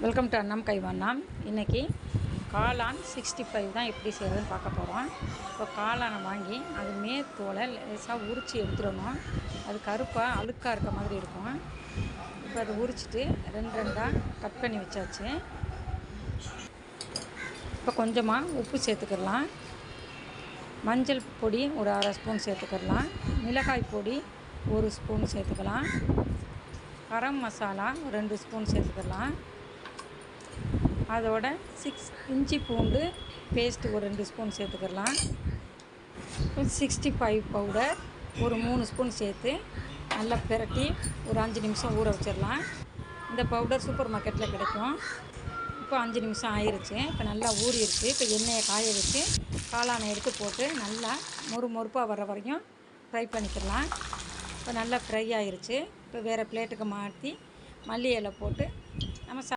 Welcome to அண்ணம் கைவண்ணம். இன்றைக்கி காளான் 65 தான் எப்படி செய்கிறதுன்னு பார்க்க போகிறோம். இப்போ காளானை வாங்கி அது மேற்தோலை லேசாக உரித்து எடுத்துடணும். அது கருப்பாக அழுக்காக இருக்க மாதிரி இருக்கும். இப்போ அதை உரிச்சிட்டு ரெண்டாக கட் பண்ணி வச்சாச்சு. இப்போ கொஞ்சமாக உப்பு சேர்த்துக்கிடலாம். மஞ்சள் பொடி ஒரு அரை ஸ்பூன் சேர்த்துக்கிடலாம். மிளகாய் பொடி 1 ஸ்பூன் சேர்த்துக்கலாம். கரம் மசாலா 2 ஸ்பூன் சேர்த்துக்கலாம். அதோட 6 இஞ்சி பூண்டு பேஸ்ட்டு ஒரு 2 ஸ்பூன் சேர்த்துக்கலாம். 65 பவுடர் ஒரு 3 ஸ்பூன் சேர்த்து நல்லா பிரட்டி ஒரு 5 நிமிஷம் ஊற வச்சிடலாம். இந்த பவுடர் சூப்பர் மார்க்கெட்டில் கிடைக்கும். இப்போ 5 நிமிஷம் ஆயிடுச்சு. இப்போ நல்லா ஊறிடுச்சு. இப்போ எண்ணெயை காய வச்சு காளானை எடுத்து போட்டு நல்லா மொறுப்பாக வர வரைக்கும் ஃப்ரை பண்ணிக்கலாம். இப்போ நல்லா ஃப்ரை ஆயிடுச்சு. இப்போ வேறு பிளேட்டுக்கு மாற்றி மல்லி இலை போட்டு நம்ம